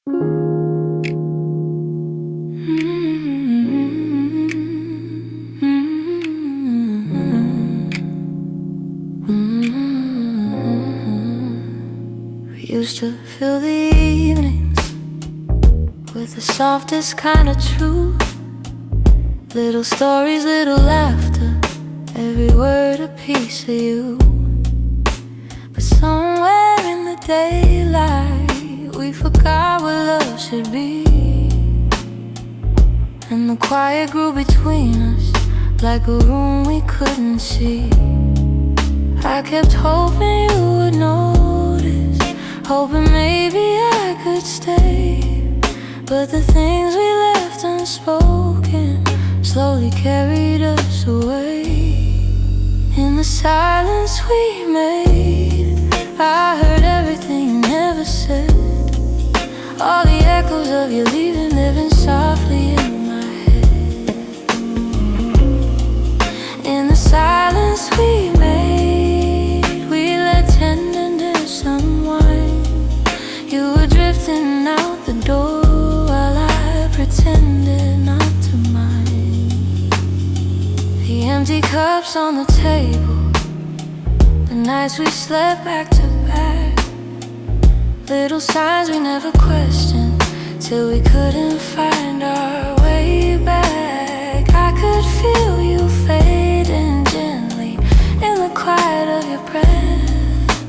We used to fill the evenings with the softest kind of truth. Little stories, little laughter, every word a piece of you. But somewhere in the daylight, we forgot what love should be. And the quiet grew between us like a room we couldn't see. I kept hoping you would notice, hoping maybe I could stay. But the things we left unspoken slowly carried us away. In the silence we made, I heard everything you never said. All the echoes of you leaving, living softly in my head. In the silence we made, we let tenderness unwind. You were drifting out the door while I pretended not to mind. The empty cups on the table, the nights we slept back to back. Little signs we never questioned, till we couldn't find our way back. I could feel you fading gently in the quiet of your breath,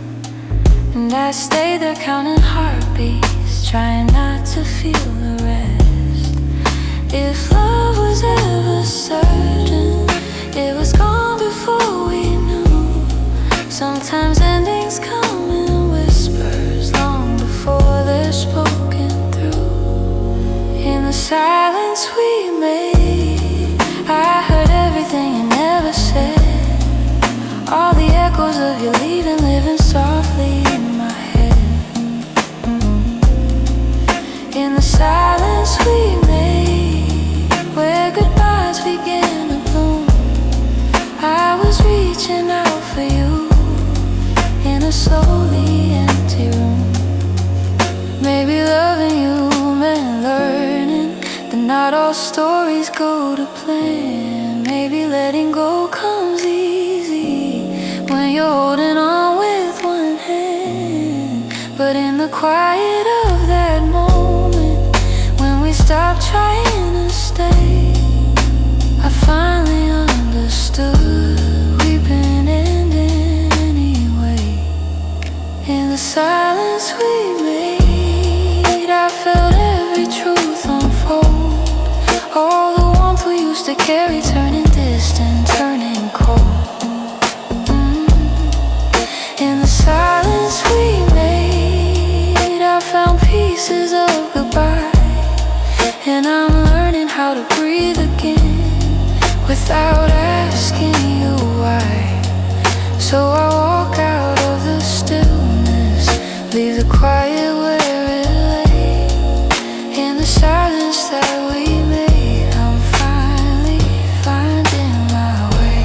and I stayed there counting heartbeats, trying not to feel the rest. If love was ever certain, it was gone before we knew. Sometimes endings come in whispers long before they're spoken through. In the silence we made, I heard everything you never said. All the echoes of you leaving, living softly in my head. In the silence we made, where goodbyes began to bloom, I was reaching out for you in a slowly empty room. Maybe loving you meant learning that not all stories go to plan. Maybe letting go comes easy when you're holding on with one hand. But in the quiet of that moment, when we stopped trying to stay, I finally understood we've been ending anyway. In the silence we made, I felt every truth unfold. All the warmth we used to carry turning distant, turning cold. In the silence we made, I found pieces of goodbye, and I'm learning how to breathe again without asking you why. So I walk out of the stillness, leave the quiet where it lay. In the silence that we made, I'm finally finding my way.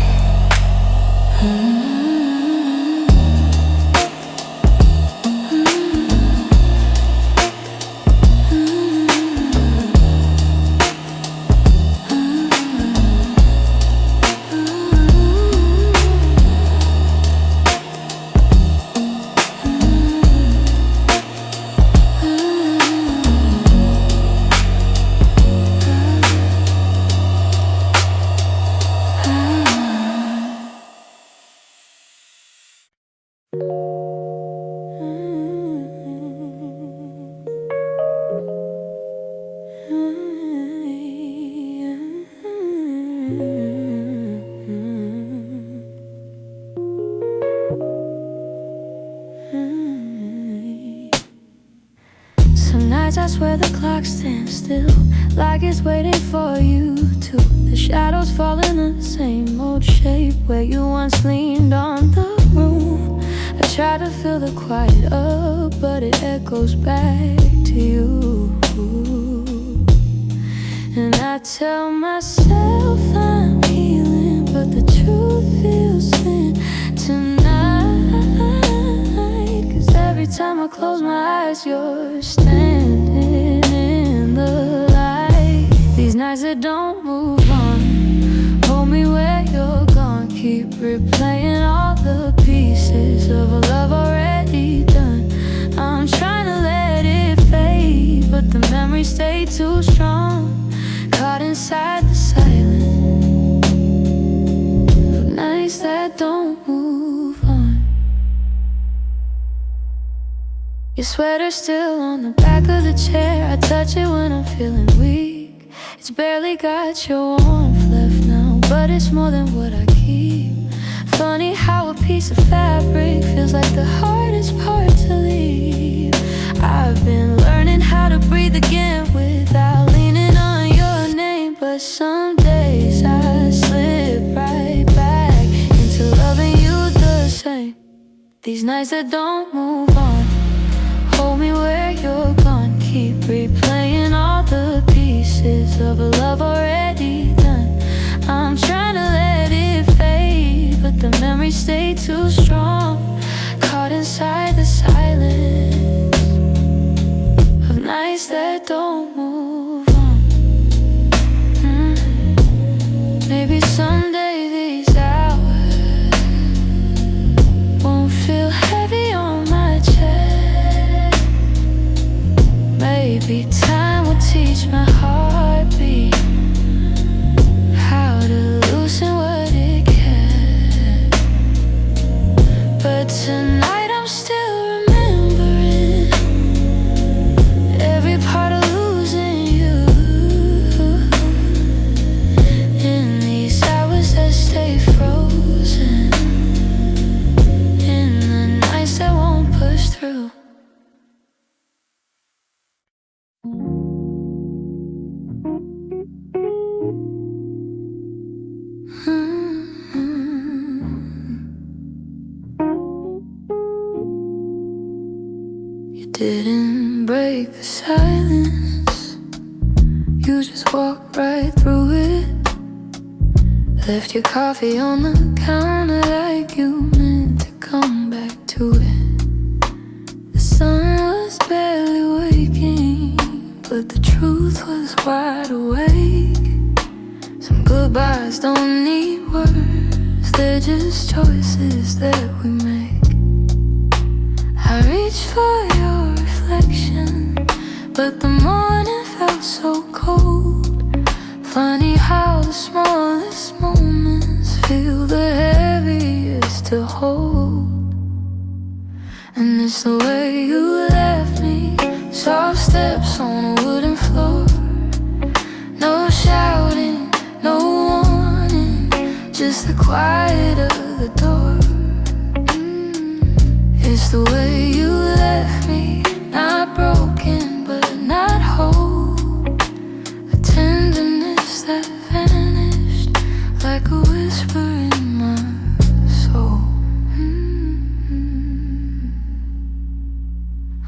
Some nights I swear the clock stands still, like it's waiting for you to. The shadows fall in the same old shape where you once leaned on the room. I try to fill the quiet up, but it echoes back to you. And I tell myself I'm healing, but the truth feels thin tonight. 'Cause every time I close my eyes, you're standing nights that don't move on. Hold me where you're gone. Keep replaying all the pieces of a love already done. I'm trying to let it fade, but the memories stay too strong. Caught inside the silence of nights that don't move on. Your sweater's still on the back of the chair. I touch it when I'm feeling weak. It's barely got your warmth left now, but it's more than what I keep. Funny how a piece of fabric feels like the hardest part to leave. I've been learning how to breathe again without leaning on your name, but some days I slip right back into loving you the same. These nights that don't move on. Hold me where you're gone. Keep replaying all the pieces of a love already done. I'm trying to let it fade, but the memories stay too strong. Caught inside the silence of nights that don't move on. Maybe someday these hours won't feel heavy on my chest. Maybe time will teach my heartbeat how to loosen what it can. But tonight I'm still remembering every part of losing you. In these hours that stay frozen, in the nights that won't push through. You didn't break the silence, you just walked right through it. Left your coffee on the counter like you meant to come back to it. The sun was barely waking, but the truth was wide awake. Some goodbyes don't need words, they're just choices that we make. I reached for your reflection, but the morning felt so cold. Funny how the smallest moments feel the heaviest to hold. And it's the way you left me, soft steps on a wooden floor. No shouting, no warning, just the quiet of the door. It's the way you left me, not broken but not whole. A tenderness that vanished like a whisper in my soul.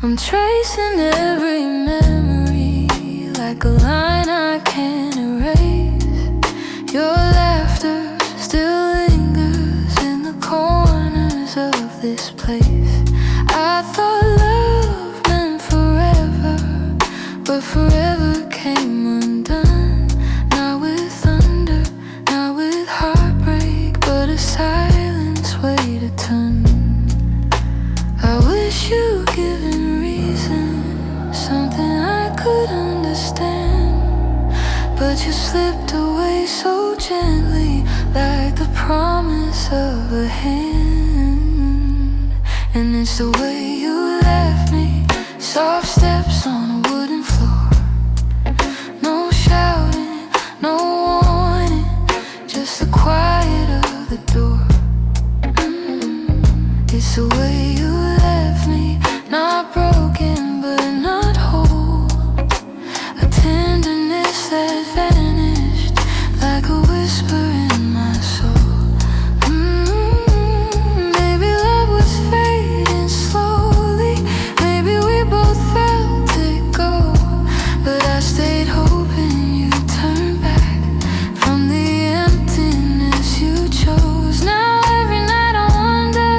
I'm tracing every memory like a line I can't erase. Your laughter still lingers in the corners of this place. I thought love meant forever, but forever came undone. Not with thunder, not with heartbreak, but a silence weighed a ton. I wish you'd given reason, something I could understand, but you slipped away so gently, like the promise of a hand. And it's the way you left me, soft steps on a wooden floor. No shouting, no warning, just the quiet of the door. It's the way you left me, not broken but not whole. A tenderness that vanished like a whisper in my soul. Maybe love was fading slowly, maybe we both felt it go, but I stayed hoping you'd turn back from the emptiness you chose. Now every night I wonder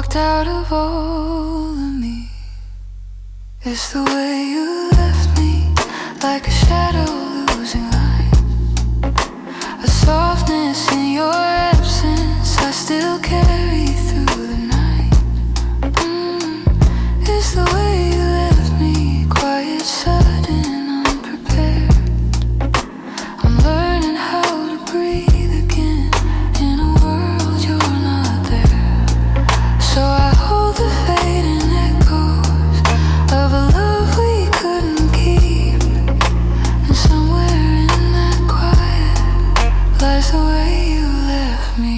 walked out of all of me. It's the way you left me, like a shadow losing light. A softness in your absence I still carry through the night. It's the way you left me, quiet, sudden, unprepared. I'm learning how to breathe again in a world you're not there. So I hold the fading echoes of a love we couldn't keep. And somewhere in that quiet lies the way you left me.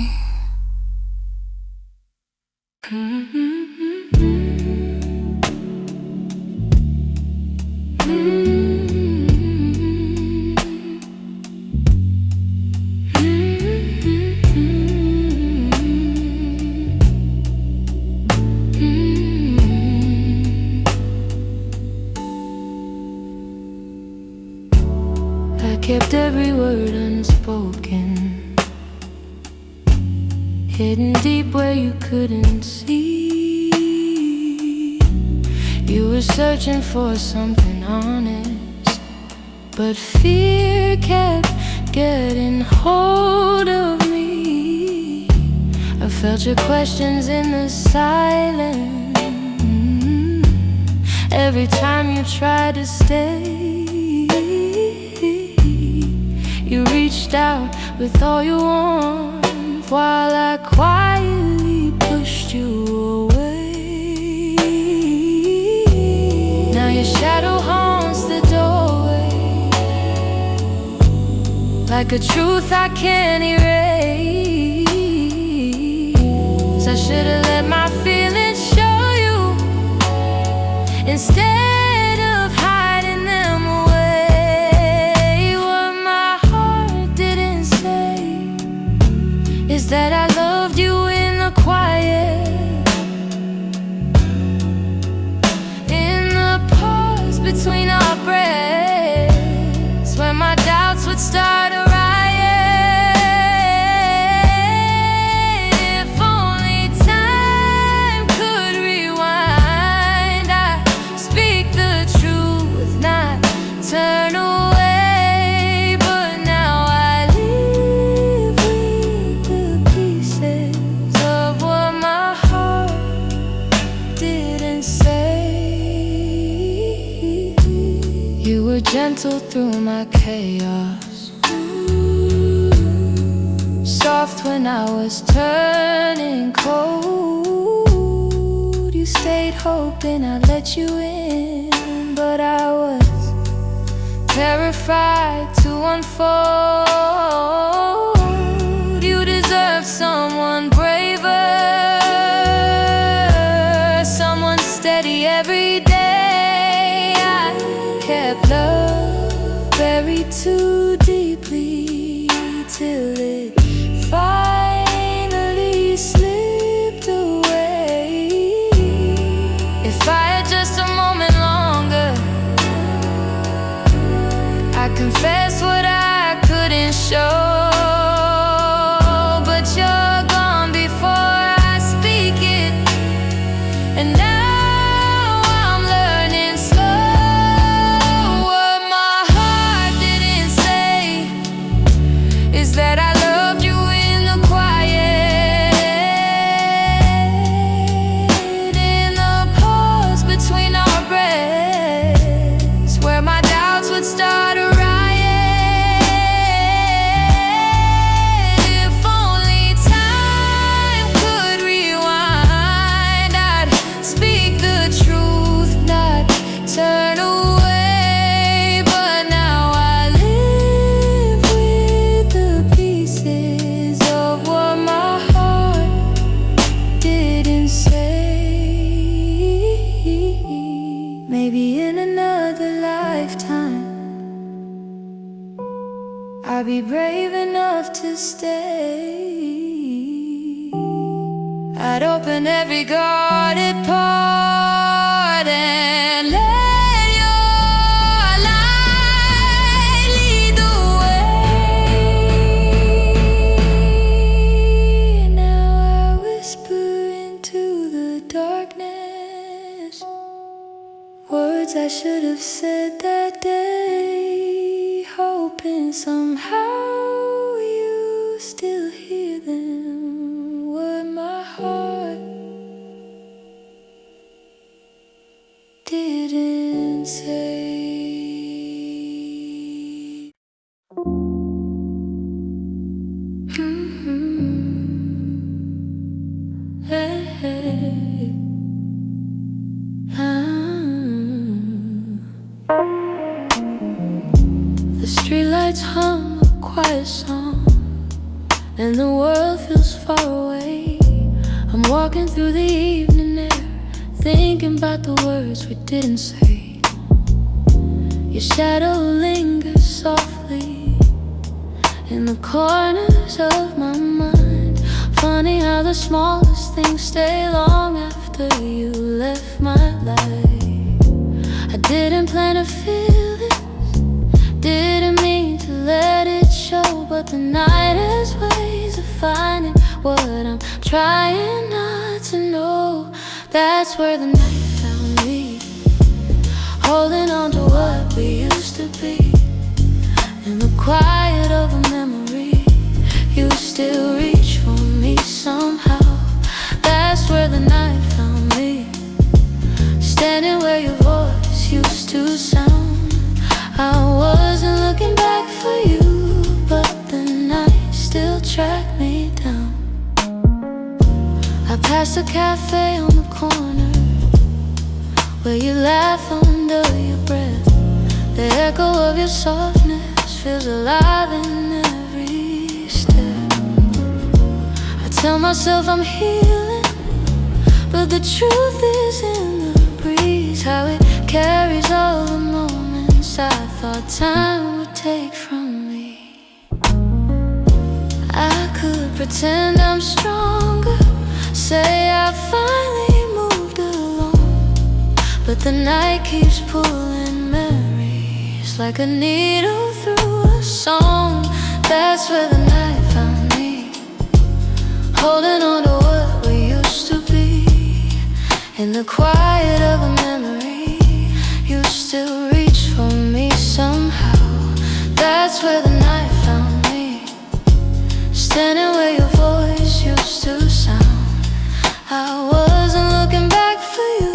I kept every word unspoken, hidden deep where you couldn't see. You were searching for something honest, but fear kept getting hold of me. I felt your questions in the silence every time you tried to stay. You reached out with all your warmth while I quietly pushed you away. Now your shadow haunts the doorway, like a truth I can't erase. I should've let my feelings show you instead. That I loved you in the quiet, in the pause between our breaths, where my doubts would start a riot. If only time could rewind, I'd speak the truth, not turn away. You were gentle through my chaos, soft when I was turning cold. You stayed hoping I'd let you in, but I was terrified to unfold. You deserve someone braver, someone steady every day. Kept love buried too deeply till it finally slipped away. If I had just a moment longer, I confess what I couldn't show. But you're gone before I speak it, and now that I loved you in the quiet, in the pause between our breaths, where my doubts would start a riot. If only time could rewind, I'd speak the truth, not turn away. Maybe in another lifetime I'll be brave enough to stay. I'd open every guarded part and let your light lead the way. Now I whisper into the words I should have said that day, hoping somehow you still hear them, were my heart didn't say. Hey, hey. The streetlights hum a quiet song, and the world feels far away. I'm walking through the evening air, thinking about the words we didn't say. Your shadow lingers softly in the corners of my mind. Funny how the smallest things stay long after you left my life. I didn't plan to feel this, didn't mean to let it show, but the night has ways of finding what I'm trying not to know. That's where the night found me, holding on to what we used to be. In the quiet of a memory, you still reach for me somehow. That's where the night found me, standing where your voice used to sound. I wasn't looking back for you, but the night still tracked me down. I passed a cafe on the corner where you laugh under your breath. The echo of your softness feels alive in every step. I tell myself I'm healing, but the truth is in the breeze, how it carries all the moments I thought time would take from me. I could pretend I'm stronger, say I finally moved along, but the night keeps pulling memories like a needle through a song. That's where the night found me, holding on to what we used to be. In the quiet of a memory, you still reach for me somehow. That's where the night found me, standing where your voice used to sound. I wasn't looking back for you,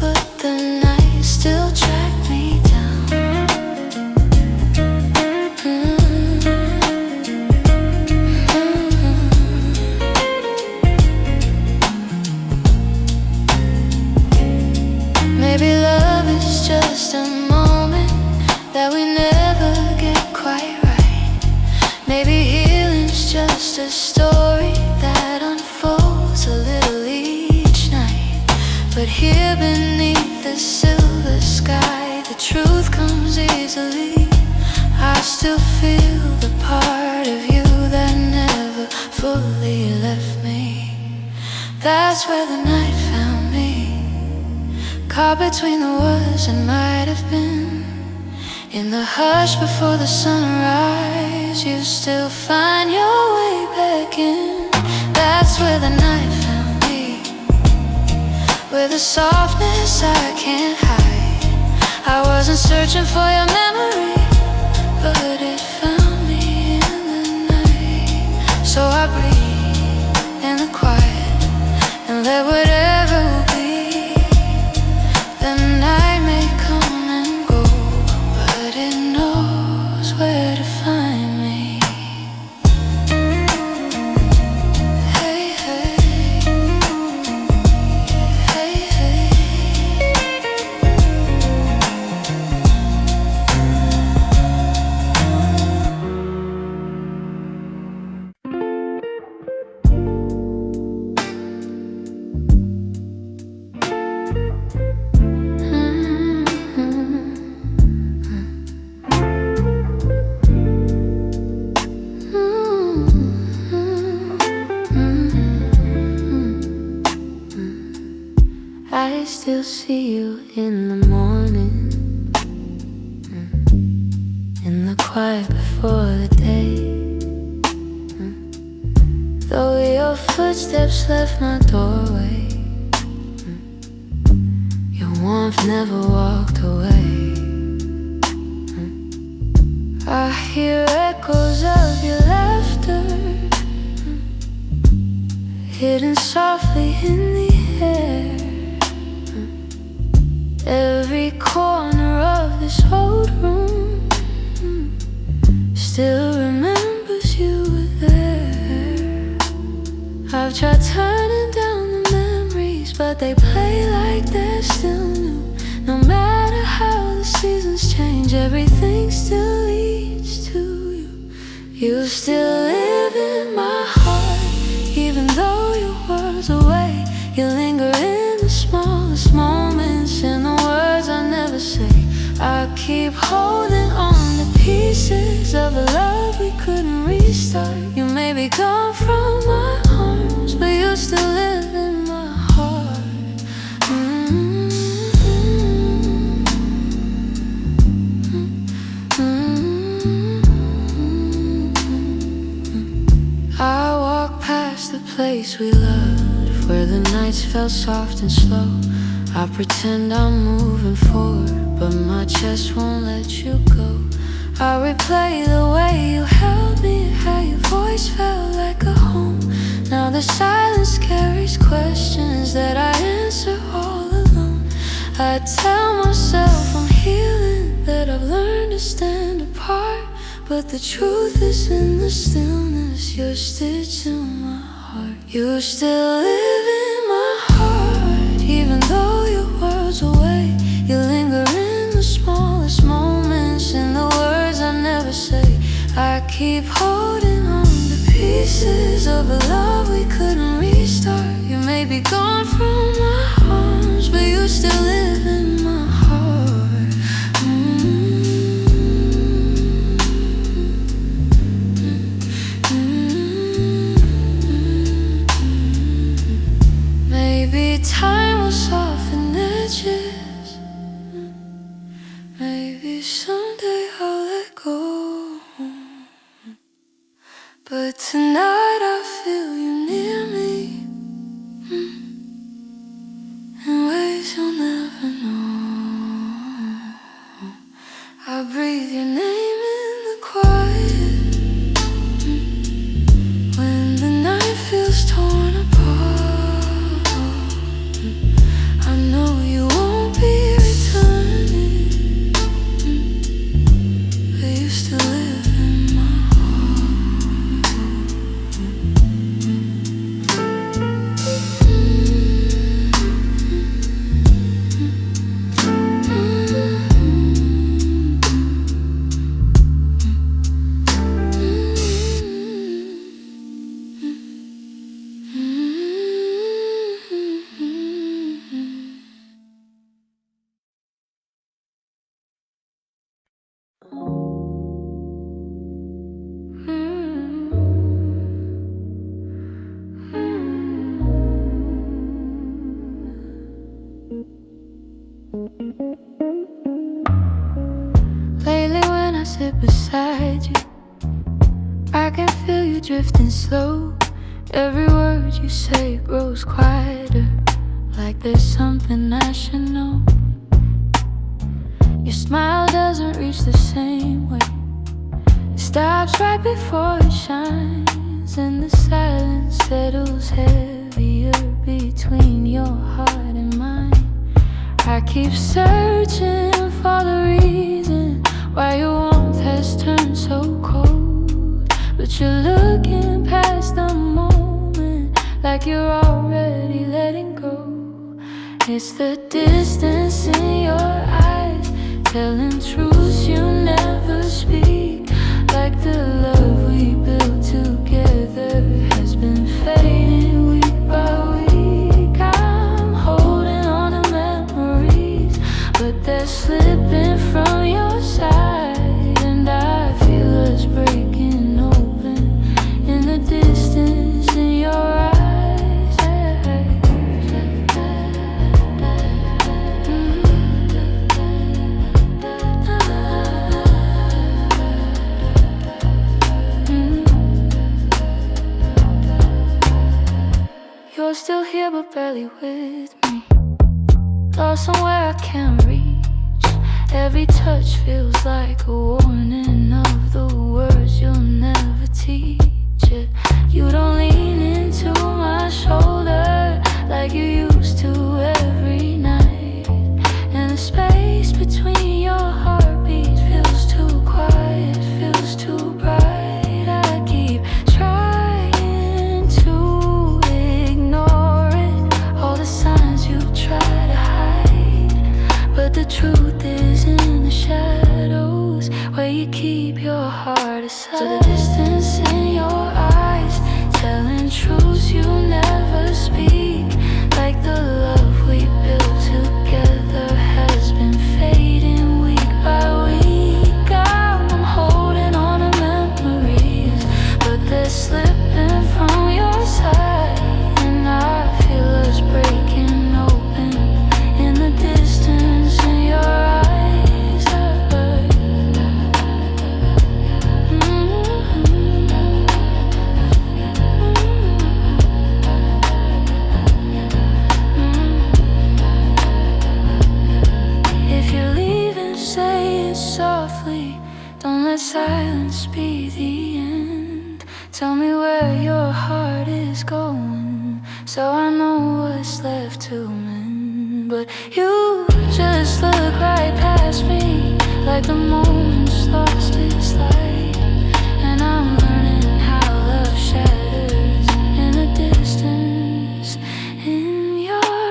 but the night still tracked me down. Maybe love is just a moment that we never get quite right. Maybe healing's just a story that unfolds a little each night. But here beneath the silver sky, the truth comes easily. I still feel the part of you that never fully left me. That's where the night found me, caught between the words that might have been. In the hush before the sunrise, you still find your way back in. That's where the night found me, with a softness I can't hide. I wasn't searching for your memory, but it found me in the night. So I breathe in the quiet and let whatever will be. The night may come and go, but it knows where to find me. Hey, hey, hey, hey. I still see you in the morning, in the quiet before the day. Though your footsteps left my doorway, your warmth never walked away. I hear echoes of your laughter, hidden softly in the air. Every corner of this old room still remembers you were there. I've tried turning down the memories, but they play like they're still new. No matter how the seasons change, everything still leads to you. You still live in my heart, even though your world's away. You linger in the smallest moments, in the words I never say. I keep holding on to pieces of a love we couldn't restart. You may be gone from my arms, but you still live in my heart. I walk past the place we loved, where the nights felt soft and slow. I pretend I'm moving forward, but my chest won't let you go. I replay the way you held me, how your voice felt like a home. Now the silence carries questions that I answer all alone. I tell myself I'm healing, that I've learned to stand apart, but the truth is in the stillness. You're stitched in my heart. You still live in my heart, even though your world's away. You linger in the smallest moments, in the words I never say. I keep holding on to pieces of a love we couldn't restart. You may be gone from my arms, but you still live in my heart. Maybe time will soften edges. Maybe someday I'll let go. But tonight I feel you near me, in ways you'll never know. I breathe your name in the quiet, when the night feels torn apart. I know you won't be returning, but you still live in my Lately when I sit beside you, I can feel you drifting slow. Every word you say grows quieter, like there's something I should know. Your smile doesn't reach the same way. It stops right before it shines, and the silence settles heavier between your heart and mine. I keep searching for the reason why your warmth has turned so cold, but you're looking past the moment, like you're already letting go. It's the distance in your eyes, telling truths you never speak, like the love we built together has been fading week by week. I'm holding on to memories, but they're slipping from your side, and I feel us breaking open in the distance in your eyes. You're still here but barely with me, lost somewhere I can't reach. Every touch feels like a warning of the words you'll never teach. You don't lean into my shoulder like you used to every night. And the space between your heartbeats feels too quiet, feels too bright. I keep trying to ignore it, all the signs you try to hide. But the truth is in the shadows, where you keep your heart aside. So the distance in your eyes, telling truths you never speak. Like the love we built together has been fading week by week. I'm holding on to memories, but they're slipping from your side. And I feel us breaking open in the distance in your eyes. Don't let silence be the end. Tell me where your heart is going, so I know what's left to mend. But you just look right past me, like the moment's lost its light. And I'm learning how love shatters in the distance in your eyes.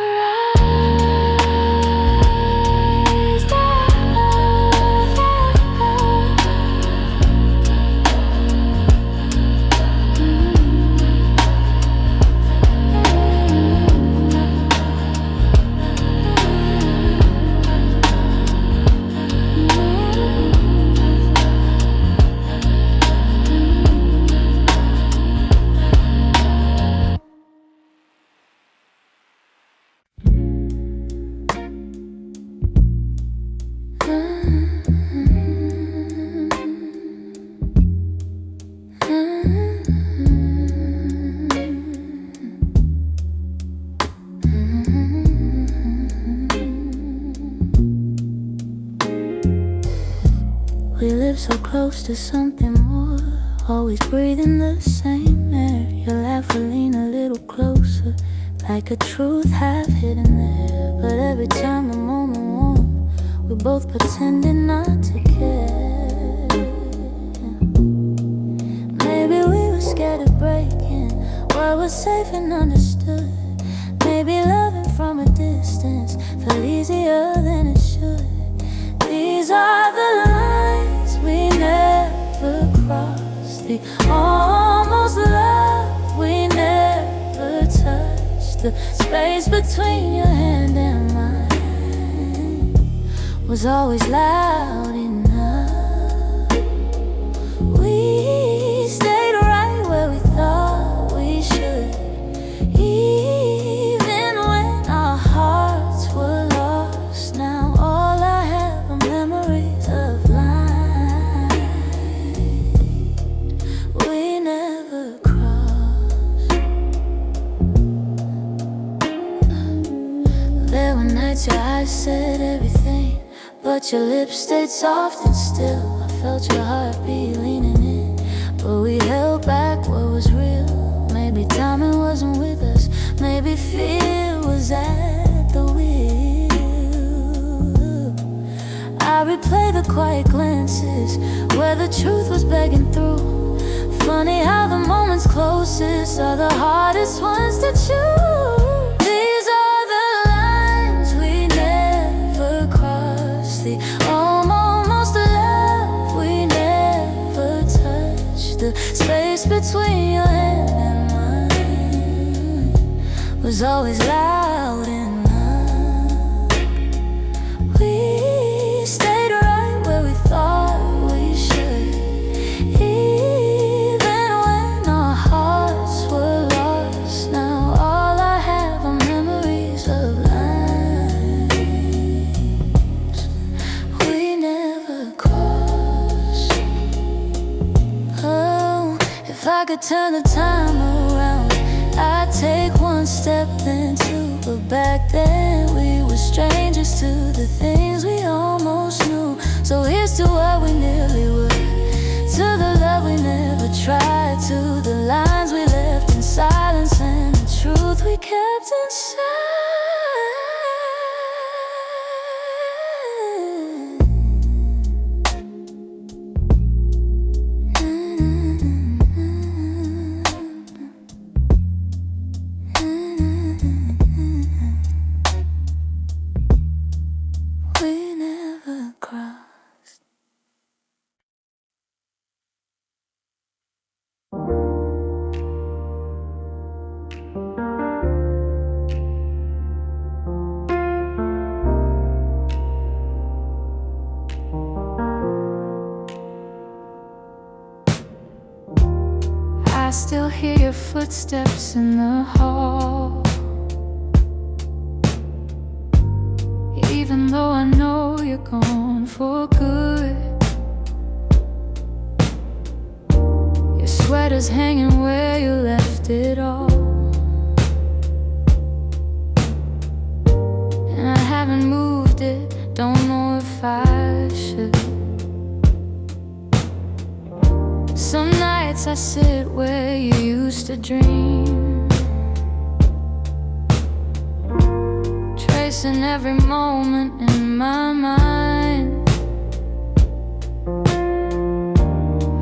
We live so close to something more, always breathing the same air. Your laugh will lean a little closer, like a truth half hidden there. But every time the moment warm, we're both pretending not to care. Maybe we were scared of breaking what was safe and understood. Maybe loving from a distance felt easier than it should. These are the lines we never crossed, the almost love we never touched. The space between your hand and mine was always loud enough. We stayed right where we thought we should, even when our hearts were lost. Now all I have are memories of lines we never crossed. There were nights your eyes said everything, but your lips stayed soft and still. I felt your heartbeat leaning in, but we held back what was real. Maybe timing wasn't with us, maybe fear was at the wheel. I replay the quiet glances where the truth was begging through. Funny how the moments closest are the hardest ones to choose. These are the lines we never crossed, the almost love we never touched. The space between your hand and mine was always loud enough. We stayed right where we thought we should, even when our hearts were lost. Now all I have are memories of lines we never crossed. Oh, if I could turn the time around, I'd take one step then two, but back then we were strangers. to the things we almost knew. So here's to what we nearly were, to the love we never tried, to the lines we left in silence and the truth we kept inside. We never crossed. I still hear your footsteps in the hall, even though I know you're gone for good. Your sweater's hanging where you left it all, and I haven't moved it, don't know if I should. Some nights I sit where you used to dream, tracing every moment in my mind.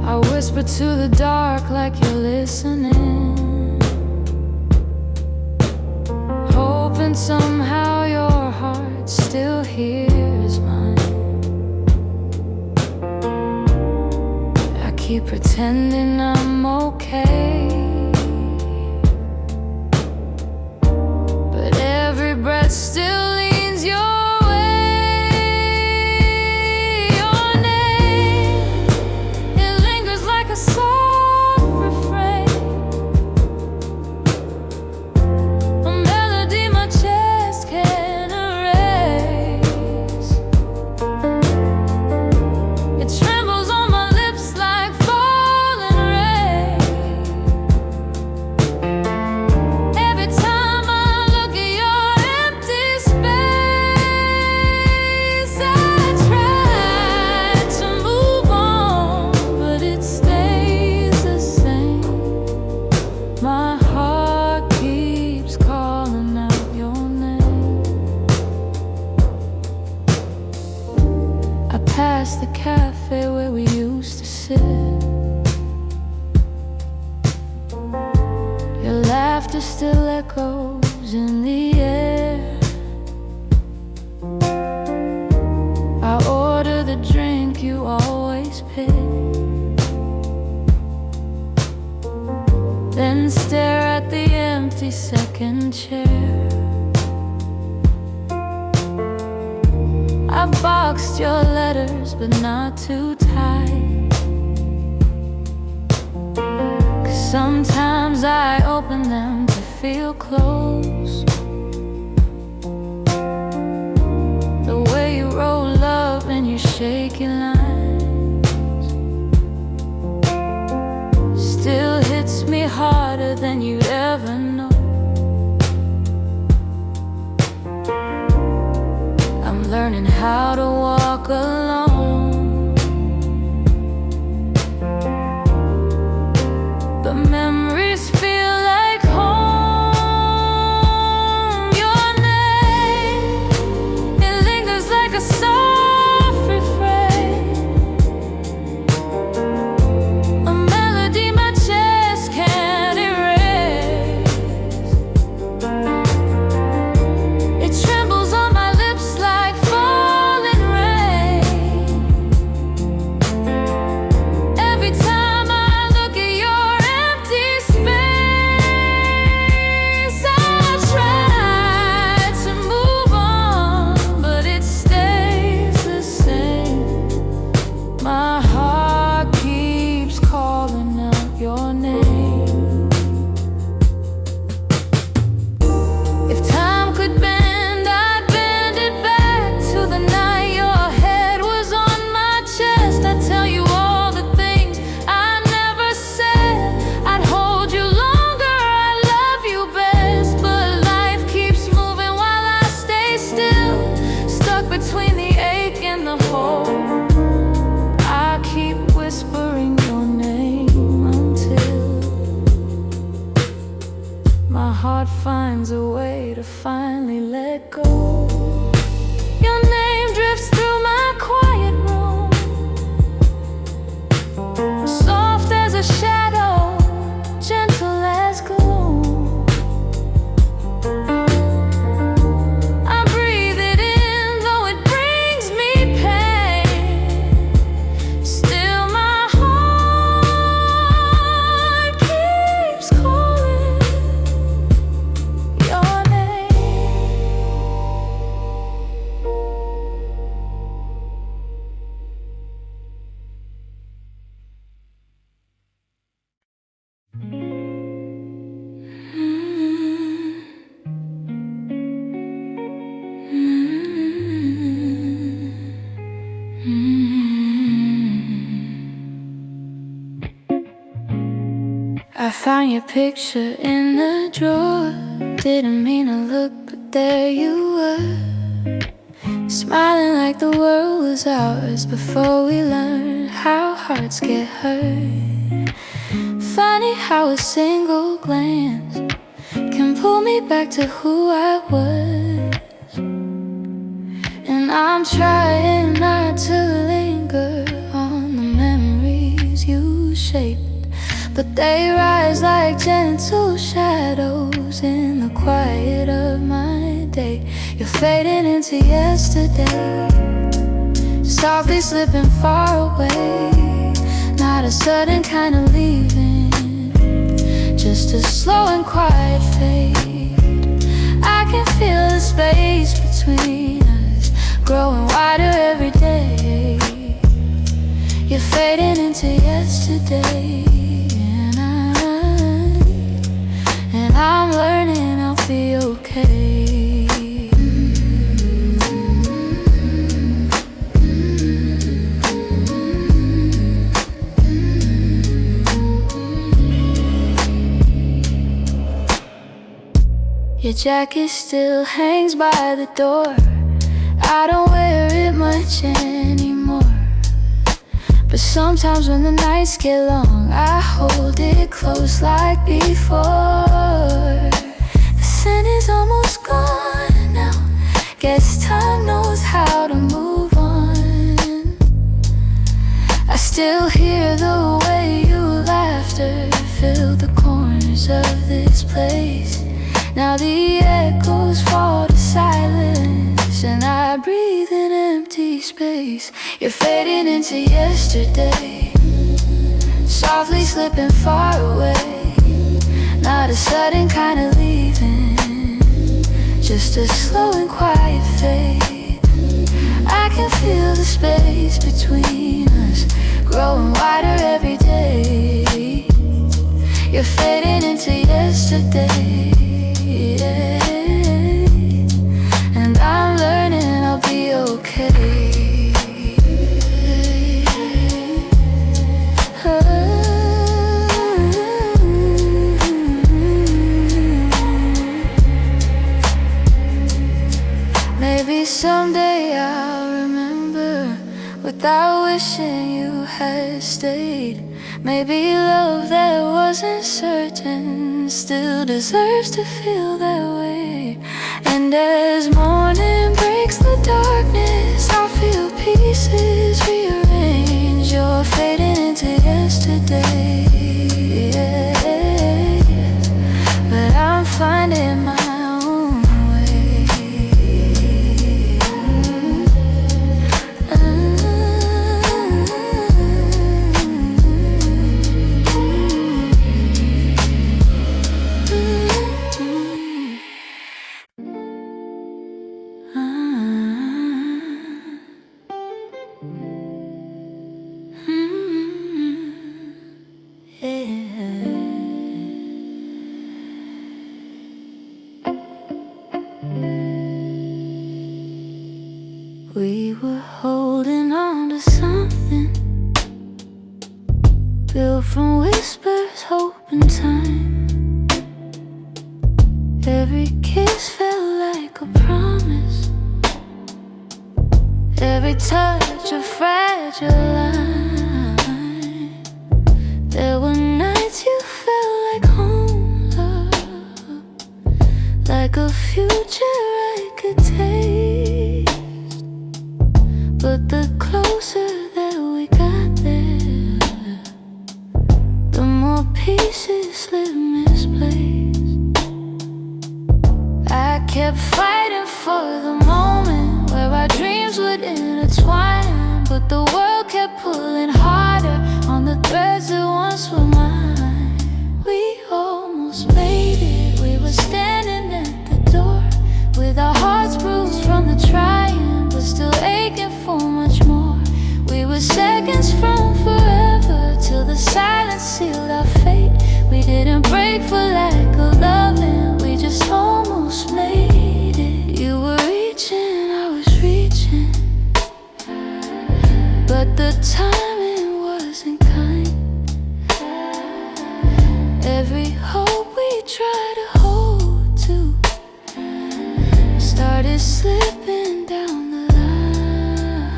I whisper to the dark like you're listening, hoping somehow your heart still hears mine. I keep pretending I'm okay, but every breath still leans your way. Your name, it lingers like a soft refrain, a melody my chest can't erase. It trembles on my lips like falling rain. Every time I look at your empty space, I try to move on, but it stays the same. My heart keeps calling out your name. I pass the cafe where we used to sit. Your laughter still echoes in the air. I order the drink you always pick, then stare at the empty second chair. I've boxed your letters, but not too tight, 'cause sometimes I open them to feel close. The way you roll up in your shaky lines still hits me harder than you'd ever know. I'm learning how to walk alone, but memories feel like home. Your name, it lingers like a soft refrain, a melody my chest can't erase. It trembles on my lips like falling heart finds a way to finally let go. Your name drifts through my quiet room, soft as a shadow, gentle as gloom. I breathe it in, though it brings me pain. Still my heart keeps calling your I found your picture in the drawer. Didn't mean to look, but there you were, smiling like the world was ours before we learned how hearts get hurt. Funny how a single glance can pull me back to who I was. And I'm trying not to linger on the memories you shaped, but they rise like gentle shadows in the quiet of my day. You're fading into yesterday, softly slipping far away. Not a sudden kind of leaving, just a slow and quiet fade. I can feel the space between us growing wider every day. You're fading into yesterday, and I'm learning I'll be okay. Your jacket still hangs by the door. I don't wear it much anymore, but sometimes when the nights get long, I hold it close like before. The scent is almost gone now, guess time knows how to move on. I still hear the way your laughter filled the corners of this place. Now the echoes fall to silence, and I breathe in empty space. You're fading into yesterday, softly slipping far away. Not a sudden kind of leaving, just a slow and quiet fade. I can feel the space between us growing wider every day. You're fading into yesterday, yeah. And I'm learning I'll be okay. Maybe someday I'll remember without wishing you had stayed. Maybe love that wasn't certain still deserves to feel that way. And as morning breaks the darkness, I'll feel pieces rearrange. You're fading into yesterday, yeah. But I'm finding my own way. We were holding on to something built from whispers, hope, and time. Every kiss felt like a promise, every touch a fragile line. There were nights you felt like home, love, like a future I could taste. But the closer that we got there, the more pieces slip misplaced. I kept fighting for the moment where our dreams would intertwine, but the world kept pulling harder on the threads that once were mine. We almost made it. We were standing at the door with our hearts bruised from the trying, but still aching for much more. We were seconds from forever till the silence sealed our fate. We didn't break for lack of loving, we just almost made it. You were reaching, I was reaching, but the timing wasn't kind. Every hope we tried to hold to started slipping down the line.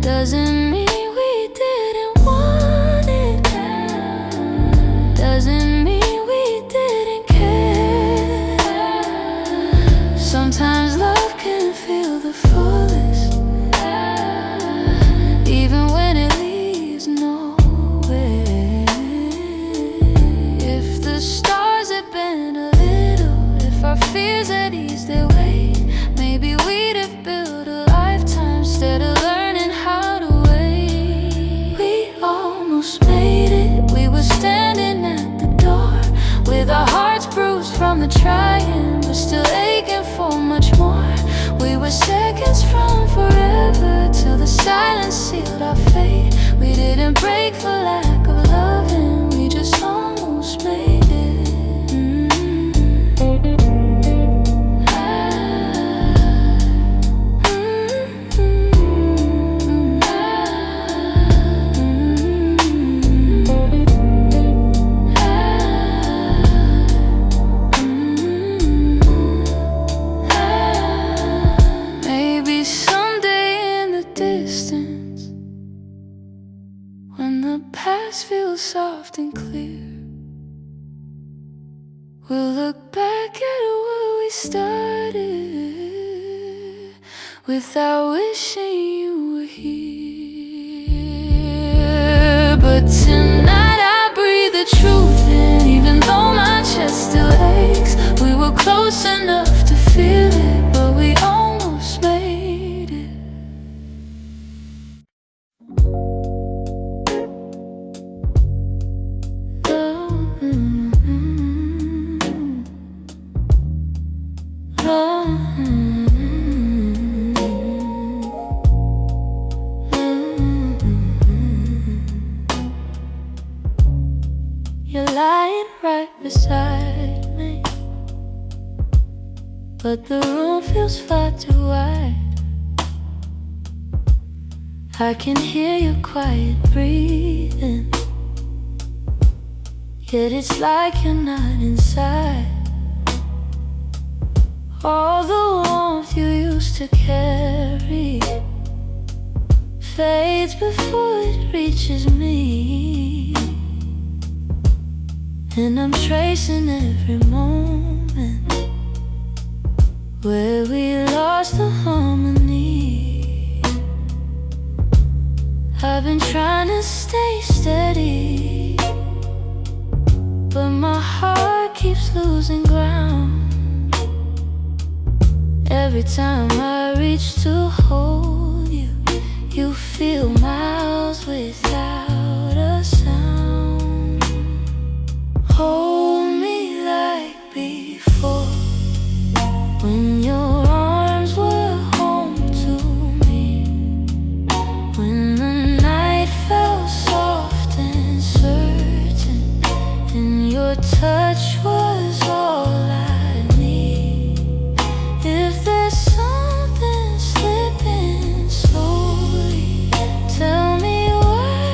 Doesn't mean we didn't want it, doesn't mean we didn't care. Sometimes love can feel the fullest, even when it leaves nowhere. If the stars had been a little, if our fears had eased their weight, maybe we'd have built a lifetime instead of learning how to wait. We almost made it. We were standing at the door with our hearts bruised from the trying, but still aching for much more. We were seconds from forever till the silence sealed our fate. We didn't break for lack of loving, we just almost made it. Maybe someday in the distance, when the past feels soft and clear, we'll look back at where we started without wishing you were here. But tonight I breathe the truth in, even though my chest still aches. We were close enough to feel it, but we almost made it. You're lying right beside me, but the room feels far too wide. I can hear your quiet breathing, yet it's like you're not inside. All the warmth you used to carry fades before it reaches me, and I'm tracing every moment where we lost the harmony. I've been trying to stay steady, but my heart keeps losing ground. Every time I reach to hold you, you feel miles without a sound. Hold me like before, when your arms were home to me, when the night felt soft and certain, and your touch was all I need. If there's something slipping slowly, tell me why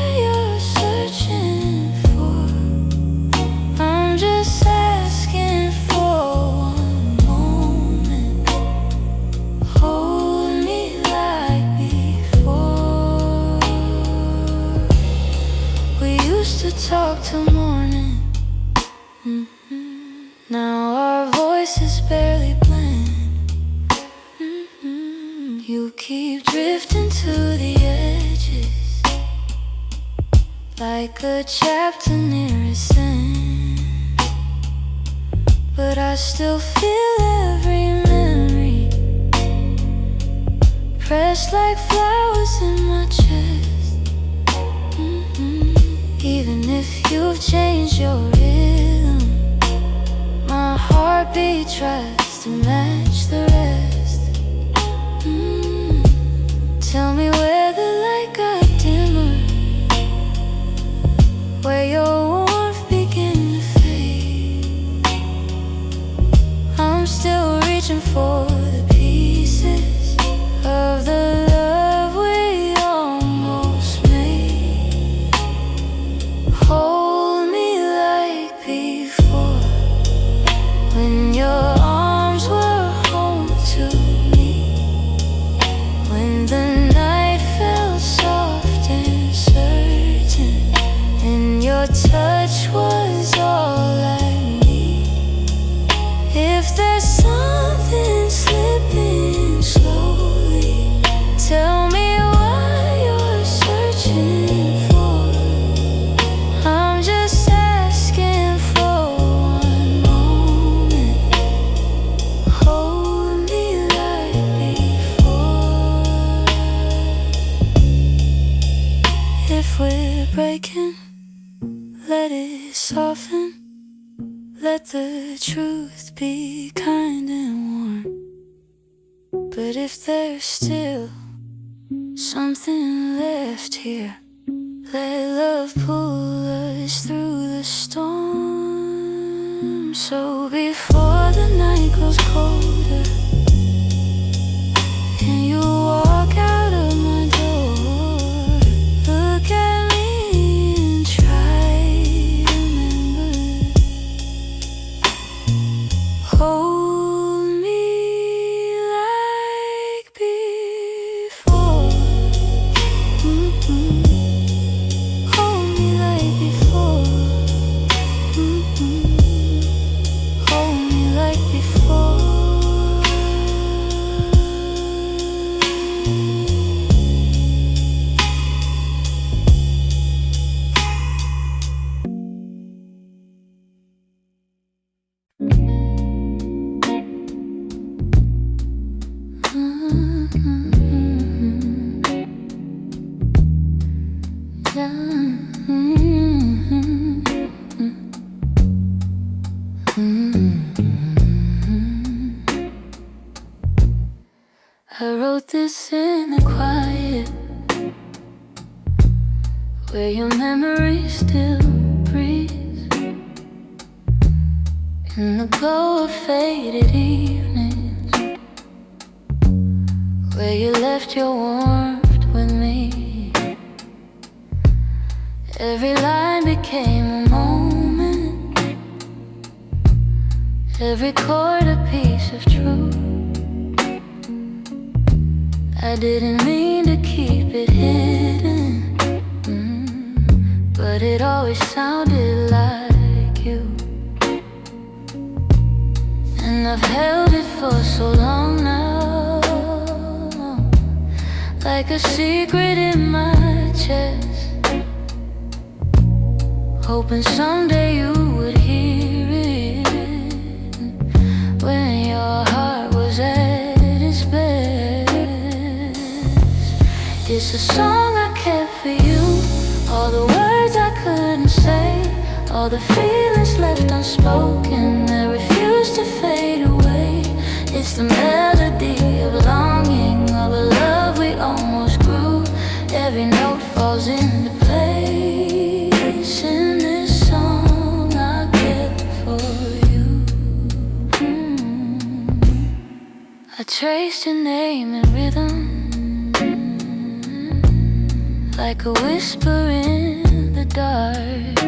voices barely blend. You keep drifting to the edges, like a chapter near its end. But I still feel every memory pressed like flowers in my chest. Even if you've changed your rhythm, my heartbeat tries to match the rest. Tell me where the light got dimmer, where your warmth began to fade. I'm still reaching for the pieces of the love we almost made. Hold me like before, when your arms were home to me, when the night felt soft and certain, and your touch was all I need. If there's something slipping slowly, tell me what you're searching for. I'm just asking for one moment. Hold me like before. If we're breaking, let it soften. Let the truth be kind and warm. But if there's still something left here, let love pull us through the storm. So before the night grows colder and you walk out of my door, look at me and try to remember. Hold me like before. Hold me like before. Hold me like before. I wrote this in the quiet, where your memory still breathes, in the glow of faded evenings, where you left your warmth with me. Every line became a moment, every chord a piece of truth. I didn't mean to keep it hidden, but it always sounded like you. And I've held it for so long now, like a secret in my chest, hoping someday you would hear it, when your heart was at its best. It's a song I kept for you, all the words I couldn't say, all the feelings left unspoken that refuse to fade away. It's the melody of longing, of a love we almost grew. Every note falls into place in this song I kept for you. I traced your name in rhythm, like a whisper in the dark.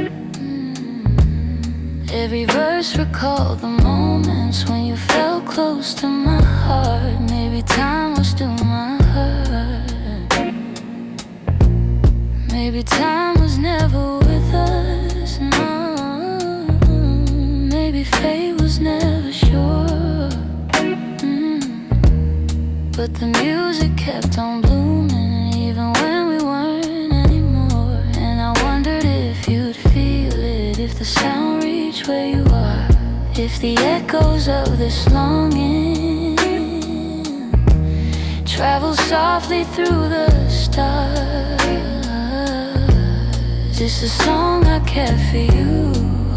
Every verse recalled the moments when you felt close to my heart. Maybe time was still my hurt. Maybe time was never with us, no. Maybe fate was never sure. but the music kept on blooming, even when we weren't anymore. And I wondered if you'd feel it, if the sound reached where you are, if the echoes of this longing travel softly through the stars. It's a song I kept for you,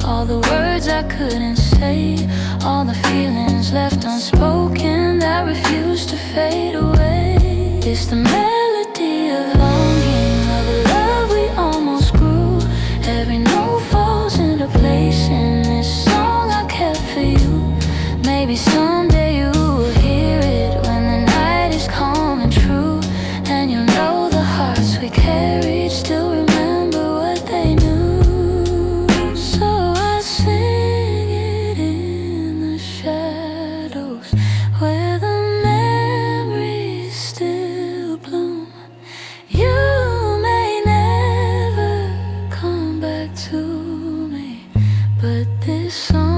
all the words I couldn't say, all the feelings left unspoken that refuse to fade away. It's the melody of longing, of a love we almost grew. Every note falls into place in this song I kept for you. Maybe someday you will hear it when the night is calm and true, and you'll know the hearts we carried still remember what they knew. So I sing it in the shadows where the memories still bloom. You may never come back to me, but this song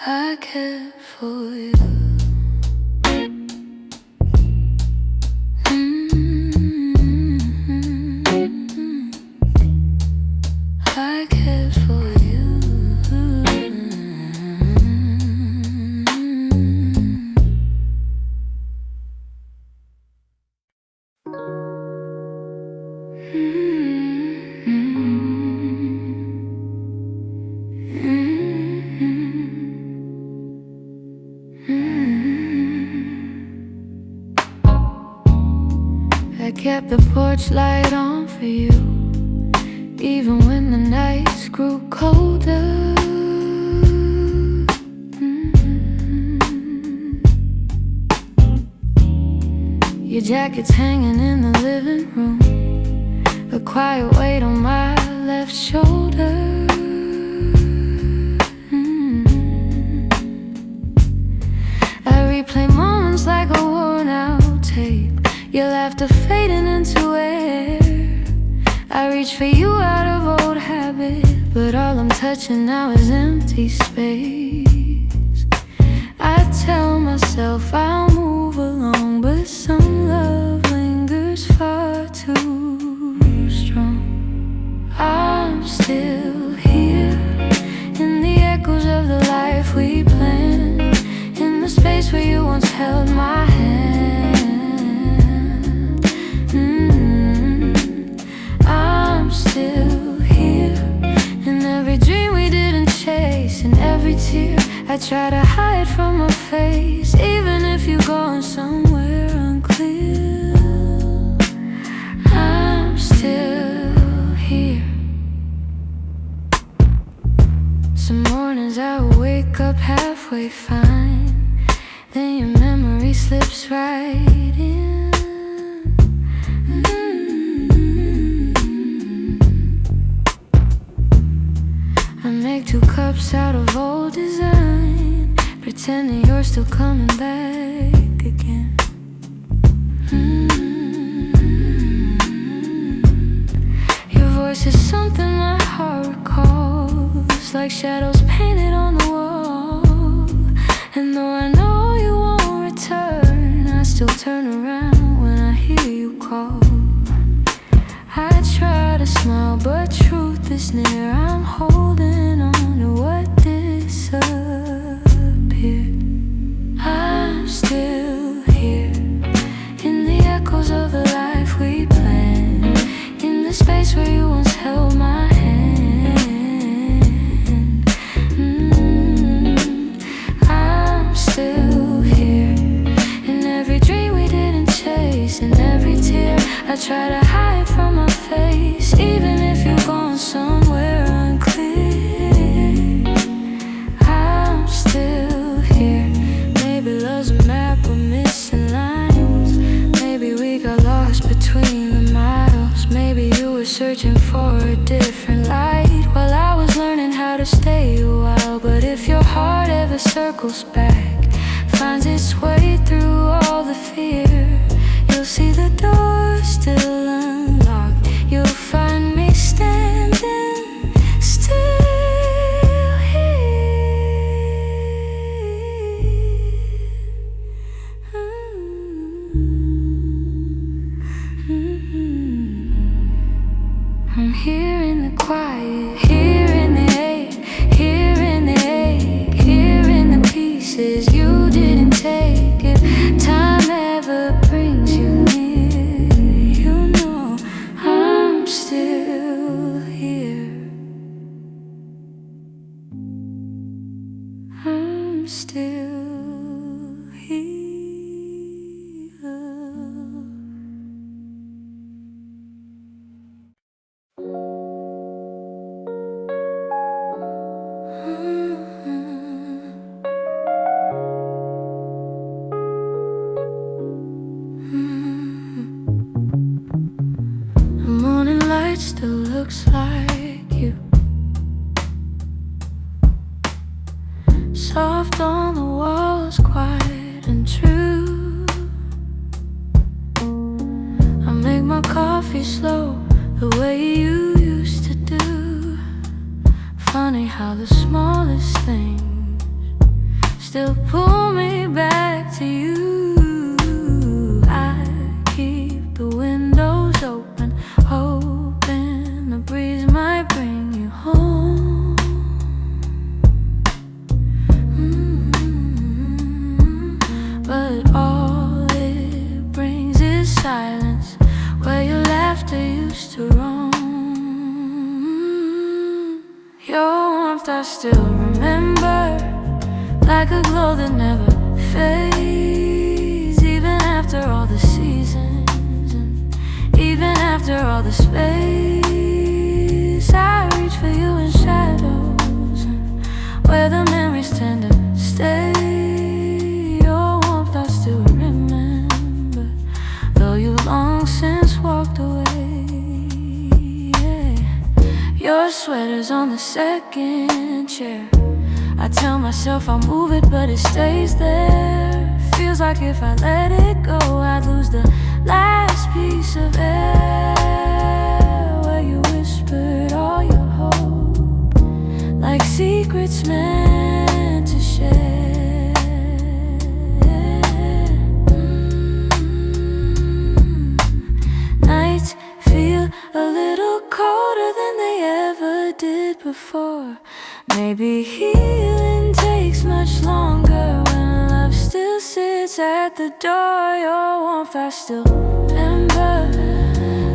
I kept for you. I cared for you. I kept the porch light on for you, even when the nights grew colder. Your jacket's hanging in the living room, a quiet weight on my left shoulder. I replay moments like a worn out tape, your laughter fading into air. I reach for you out of old habit, but all I'm touching now is empty space. I tell myself I'll move along, but some love lingers far too strong. I'm still here in the echoes of the life we planned, in the space where you once held my hand. I'm still here in every dream we didn't chase, in every tear I try to hide from my face, even if you're going somewhere unclear. I'm still here. Some mornings I wake up halfway fine, then your memory slips right in. I make 2 cups out of old design, pretending you're still coming back again. Your voice is something my heart recalls, like shadows painted on the wall. And though I know you won't return, I still turn around when I hear you call. I try to smile, but truth is near. I'm holding on to what disappeared. I'm still here in the echoes of the life we planned, in the space where you once held my hand. I'm still here in every dream we didn't chase, in every tear I try to hide from my face, even if you're gone somewhere unclear. I'm still here. Maybe love's a map with missing lines, maybe we got lost between the miles, maybe you were searching for a different light while I was learning how to stay a while. But if your heart ever circles back, finds its way through all the fear, you'll see the door still unlocked. You'll find me standing still. I'm here in the quiet, here in the ache, here in the ache, here in the pieces you didn't take. If time ever brings you near, you know I'm still here. I'm still here. The morning light still looks like you, soft on the walls, quiet and true. I make my coffee slow, the way you used to do. Funny how the smallest things still pull me back to you. I keep the windows open, hoping the breeze might bring you home. But all it brings is silence, where your laughter used to roam. Your warmth I still remember, like a glow that never fades. Even after all the seasons, and even after all the space, I reach for you in shadows, and where the memories tend to stay. Your warmth I still remember, though you long since walked away. Yeah. Your sweater's on the second chair. I tell myself I'll move it, but it stays there. Feels like if I let it go, I'd lose the last piece of air, where you whispered all your hope, like secrets meant to share. Nights feel a little colder than they ever did before. Maybe healing takes much longer when love still sits at the door. Your warmth I still remember,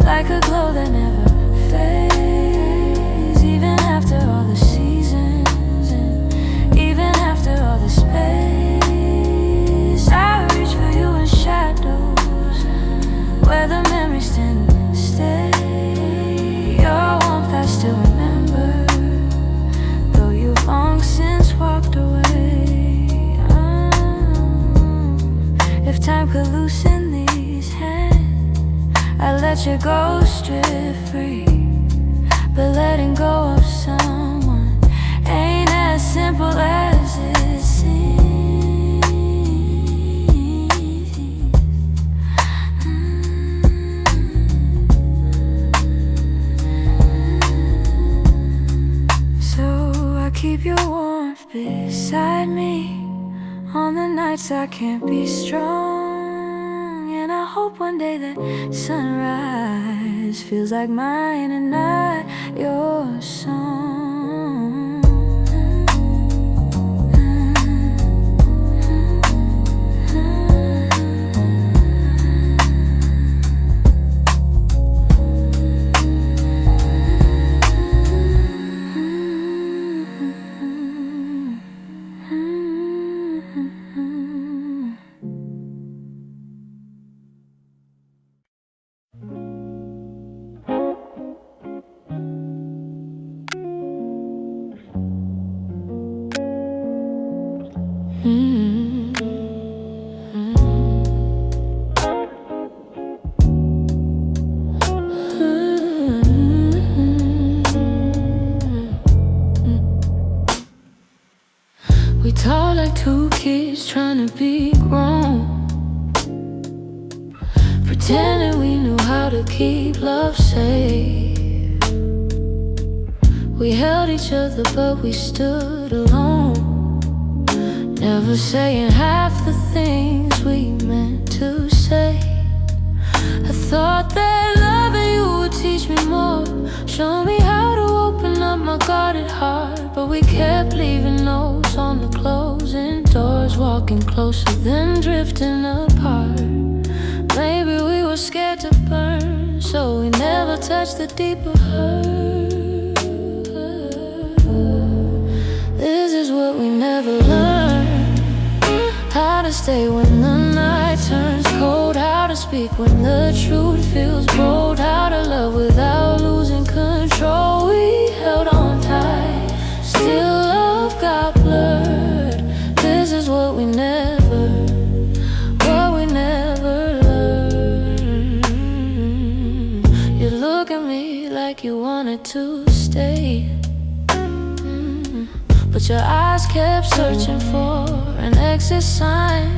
like a glow that never fades. Even after all the seasons, and even after all the space, I reach for you in shadows, where the memories tend to stay. Your warmth I still remember, long since walked away. If time could loosen these hands, I'd let you go strip free. But letting go of someone ain't as simple as it seems. Keep your warmth beside me on the nights I can't be strong. And I hope one day that sunrise feels like mine and not your song. We talk like two kids trying to be grown, pretending we knew how to keep love safe. We held each other but we stood alone, never saying half the things we meant to say. I thought that loving you would teach me more, Show me how to open up my guarded heart, but we kept leaving notes on the closing doors, walking closer then drifting apart. Maybe we were scared to burn, so we never touched the deeper hurt. This is what we never learned: how to stay when the night turns cold, how to speak when the truth feels bold, how to love without losing control. We held on tight, still love got blurred. This is what we never learned. You look at me like you wanted to stay, but your eyes kept searching for an exit sign.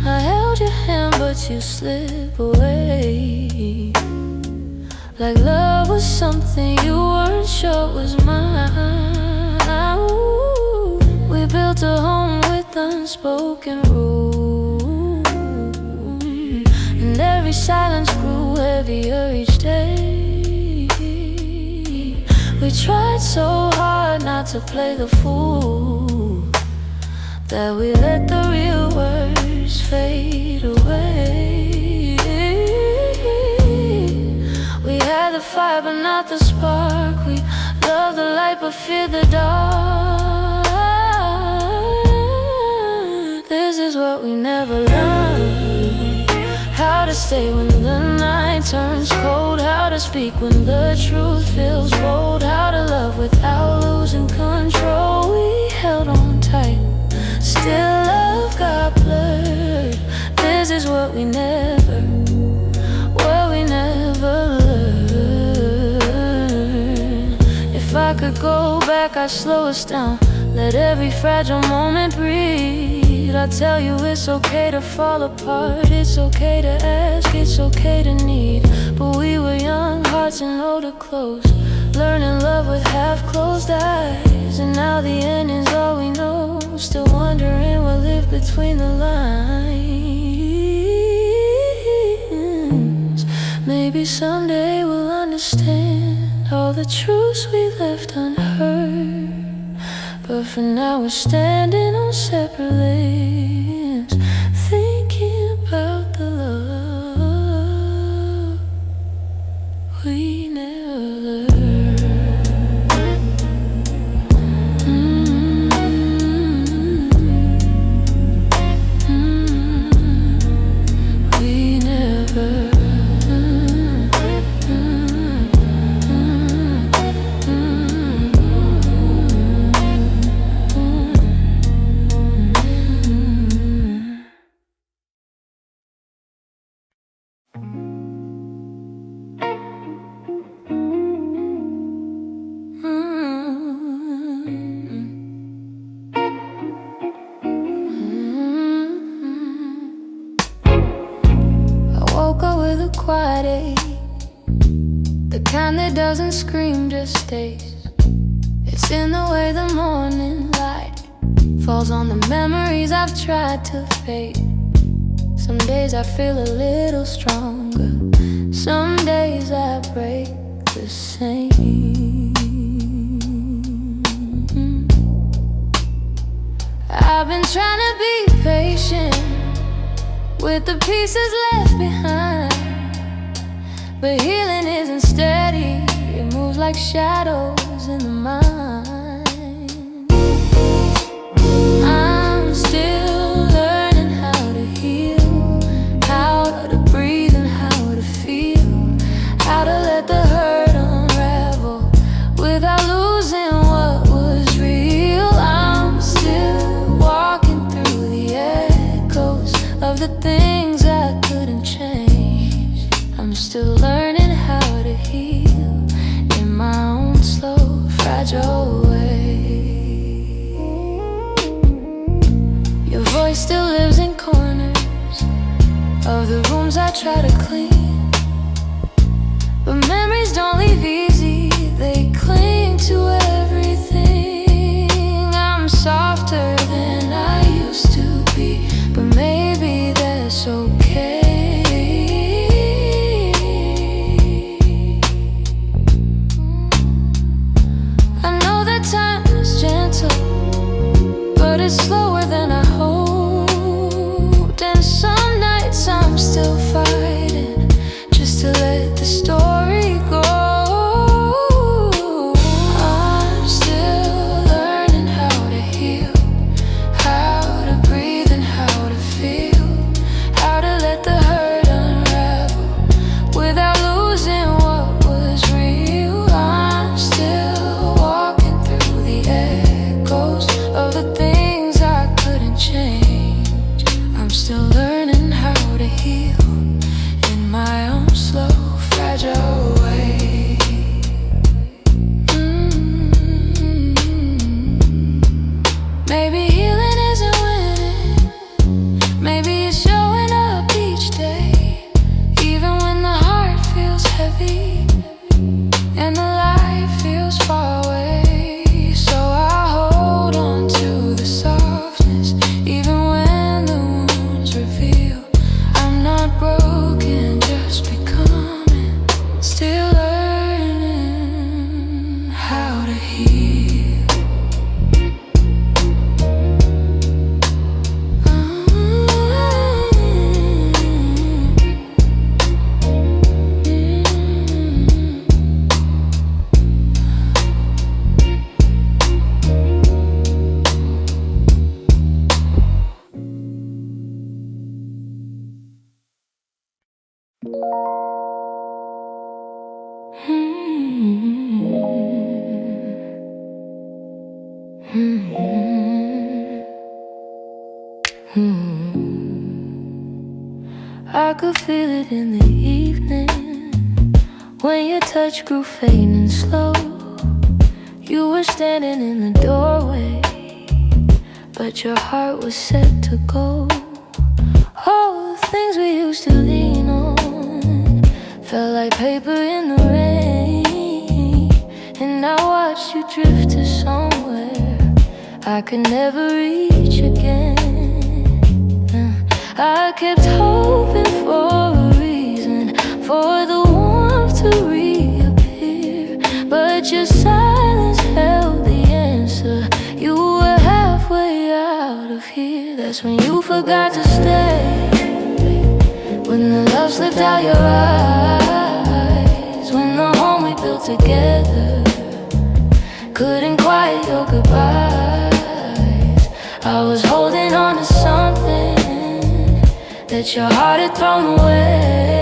I held your hand, but you slip away, like love was something you weren't sure was mine. Ooh, we built a home with unspoken rules, and every silence grew heavier each day. We tried so hard not to play the fool, that we let the real words fade away. We had the fire but not the spark. We loved the light but feared the dark. This is what we never learned: how to stay when the night turns cold, how to speak when the truth feels bold, how to love without losing control. We held on tight, still love got blurred. This is what we never learned. If I could go back, I'd slow us down, let every fragile moment breathe. I'd tell you it's okay to fall apart, it's okay to ask, it's okay to need. But we were young hearts and older clothes, learning love with half-closed eyes. And now the ending's all we know, still wondering what lived between the lines. Maybe someday we'll understand all the truths we left unheard, but for now we're standing on separate lanes, thinking about the love we never learned. We never. Quiet ache, the kind that doesn't scream, just stays. It's in the way the morning light falls on the memories I've tried to fade. Some days I feel a little stronger, some days I break the same. I've been trying to be patient with the pieces left behind, but healing isn't steady, it moves like shadows in the mind. I'm still learning how to heal, how to breathe and how to feel, how to let the hurt unravel without losing what was real. I'm still walking through the echoes of the things I couldn't change. I'm still learning how to heal in my own slow, fragile could feel it in the evening, when your touch grew faint and slow. You were standing in the doorway, but your heart was set to go. All the things we used to lean on felt like paper in the rain. And I watched you drift to somewhere I could never reach again. I kept hoping for a reason for the warmth to reappear, but your silence held the answer. You were halfway out of here. That's when you forgot to stay, when the love slipped out your eyes, when the home we built together couldn't quiet your goodbyes. I was holding on to something that your heart had thrown away,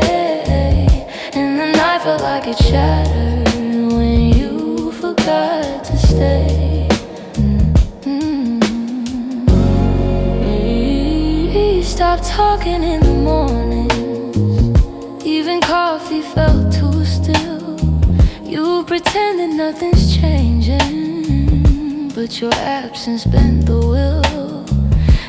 and the night felt like it shattered when you forgot to stay. We stopped talking in the mornings, even coffee felt too still. You pretended nothing's changing, but your absence bent the will.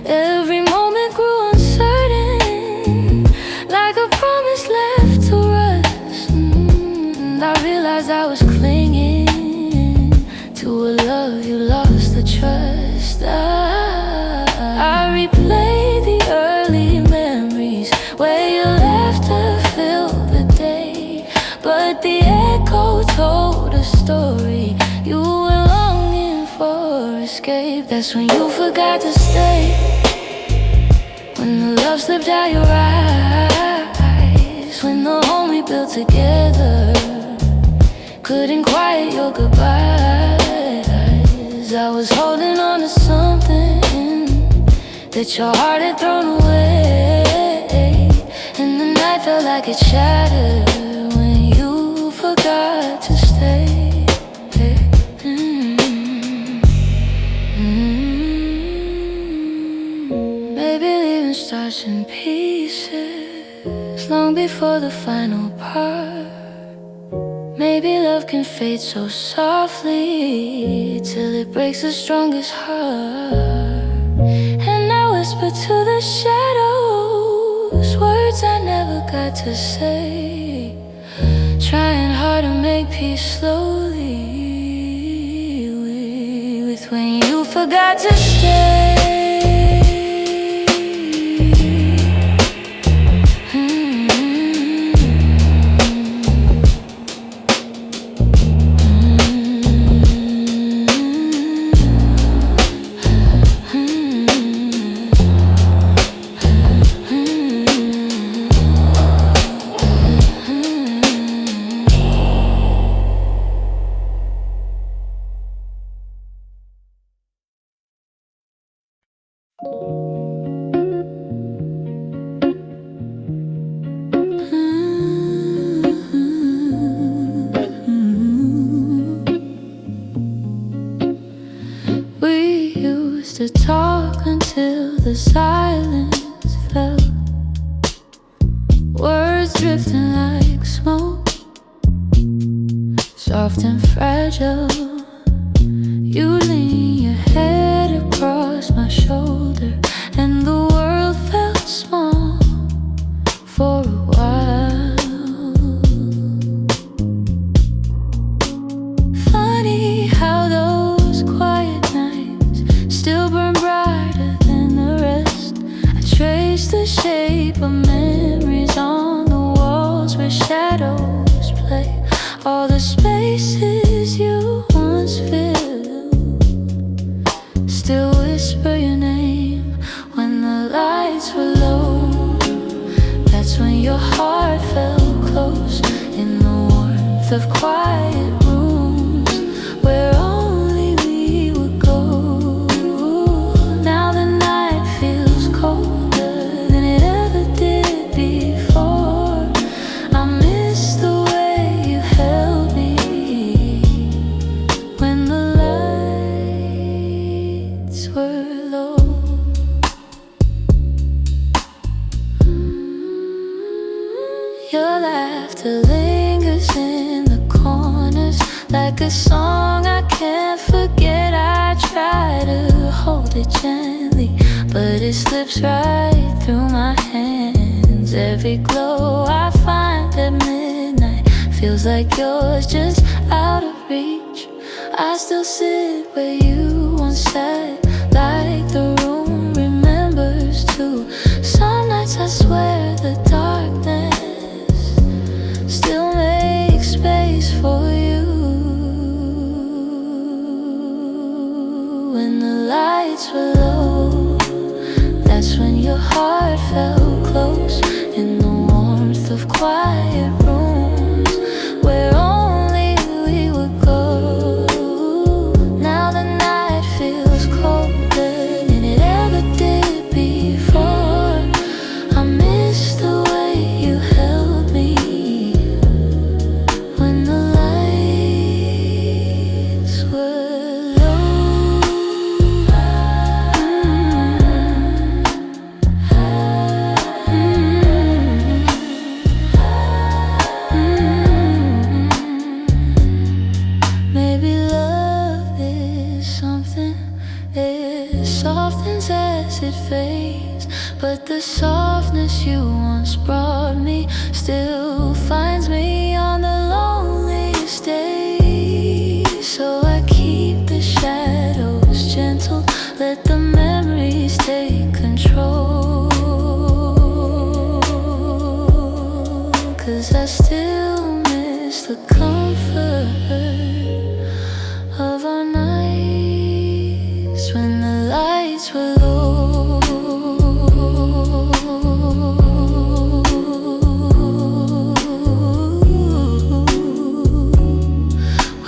Every moment grew uncertain, like a promise left to rust. And I realized I was clinging to a love you lost the trust. I replayed the early memories where your laughter filled the day, but the echo told a story. You were longing for escape. That's when you forgot to stay, when the love slipped out your eyes, when the home we built together couldn't quiet your goodbyes. I was holding on to something that your heart had thrown away, and the night felt like it shattered when you forgot to stay. Maybe leaving starts in pieces long before the final part. Maybe love can fade so softly till it breaks the strongest heart. And I whisper to the shadows words I never got to say, trying hard to make peace slowly with when you forgot to stay. We used to talk until the silence fell, words drifting like smoke, soft and fragile. You lean your head across my shoulder, and the world felt small for a while. Funny how those quiet nights still burn brighter than the rest. I trace the shape of memories on the walls where shadows play, all the spaces you once filled still whisper your name when the lights were low. That's when your heart felt close in the warmth of quiet rooms where only we would go. Now the night feels colder than it ever did before. I miss the way you held me when the lights were low. it slips right through my hands. Every glow I find at midnight feels like yours, just out of reach. I still sit where you once sat, like the room remembers too. Some nights I swear the darkness still makes space for you. When the lights were low, that's when your heart felt close, in the warmth of quiet rooms where only we would go. Now the night feels colder than it ever did before. I miss the way you held me when the lights were low. Maybe love is something, it softens as it fades, but the softness you once brought me still finds me on the loneliest days. So I keep the shadows gentle, let the memories take control. 'Cause I still miss the comfort of our nights when the lights were low.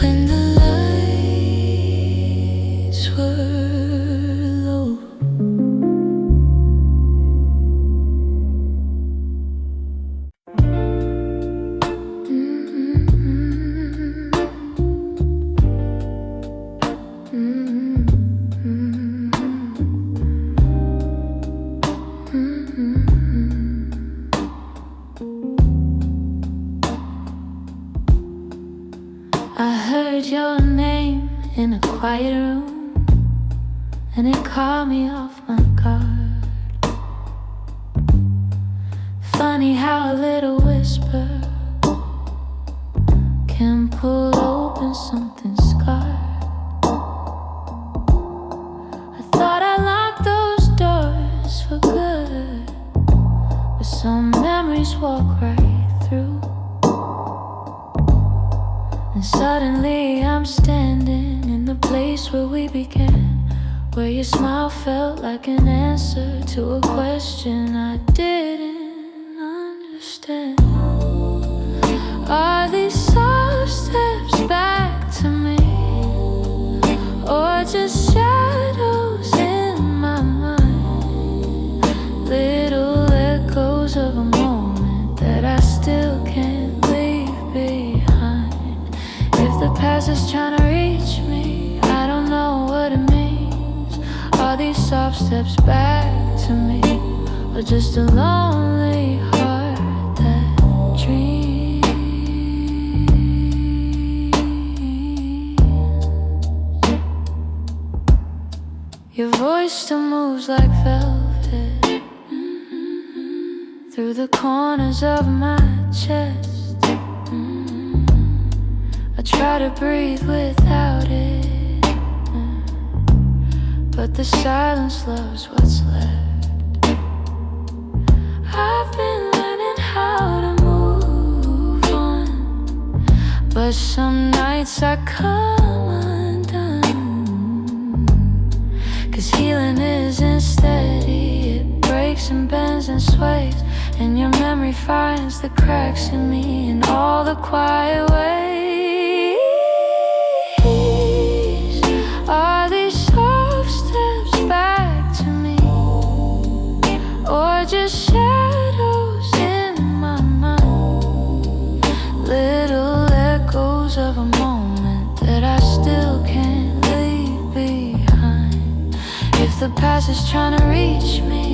When the lights were low. I heard your name in a quiet room, and it caught me off my guard. Funny how a little whisper can pull open something scarred. I thought I locked those doors for good, but some memories walk right through. And suddenly I'm standing in the place where we began, where your smile felt like an answer to a question I didn't understand. Are these soft steps back to me, or just shadows in my mind? Little echoes of a moment that I still can't leave behind. If the past is trying to reach me, I don't know what it means. Are these soft steps back to me, or just a lonely heart that dreams? Your voice still moves like velvet through the corners of my chest. I try to breathe without it, but the silence loves what's left. I've been learning how to move on, but some nights I come undone. 'Cause healing isn't steady, it breaks and bends and sways, and your memory finds the cracks in me in all the quiet ways. Are these soft steps back to me, or just shadows in my mind? Little echoes of a moment that I still can't leave behind. If the past is trying to reach me,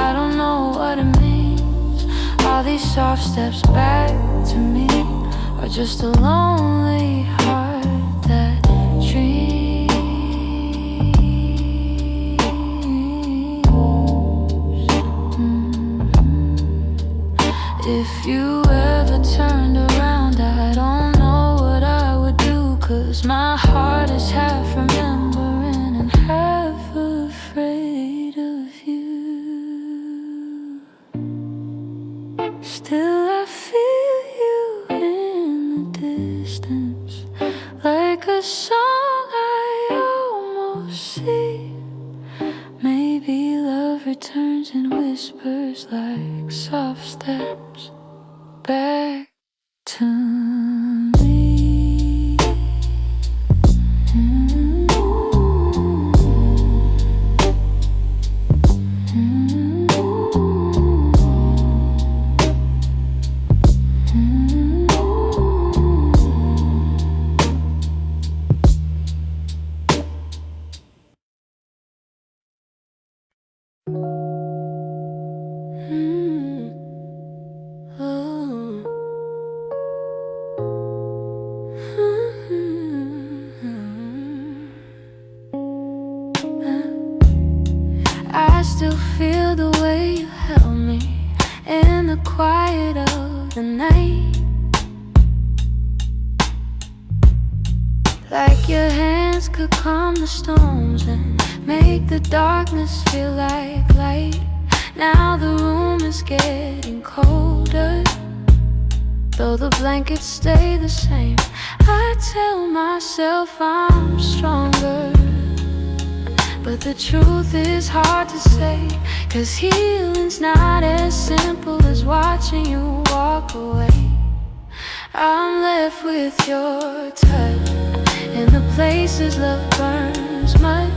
I don't know what it means. Are these soft steps back to me, or just a lonely heart that dreams? you ever turned around, I don't know what I would do, 'cause my heart is half remembering and half afraid of you. Still I feel you in the distance, like a song I almost see. Maybe love returns and whispers like soft steps back to me. I still feel the way you held me in the quiet of the night, like your hands could calm the storms and make the darkness feel like light. Now the room is getting colder, though the blankets stay the same. I tell myself I'm stronger, but the truth is hard to say, 'cause healing's not as simple as watching you walk away. I'm left with your touch in the places love burns mud,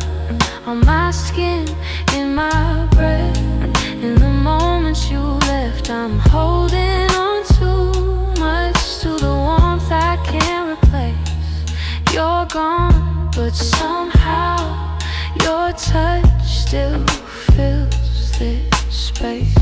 on my skin, in my breath. In the moments you left, I'm holding on too much to the warmth I can't replace. You're gone, but somehow your touch still fills this space.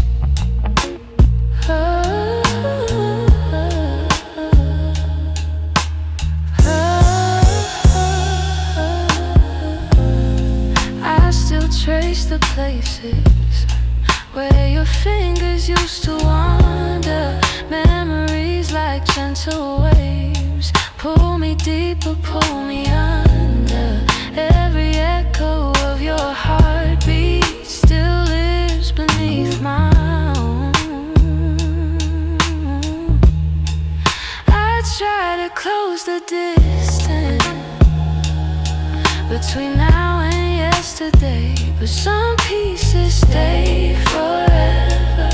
I still trace the places where your fingers used to wander. Memories like gentle waves pull me deeper, pull me under. Every echo of your heartbeat still lives beneath my own. I try to close the distance between now and yesterday, but some pieces stay forever,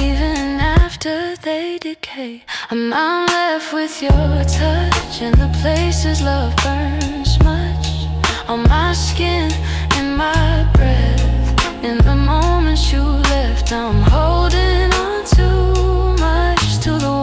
even after they decay. I'm left with your touch in the places love burns much, on my skin, in my breath. In the moments you left, I'm holding on too much to the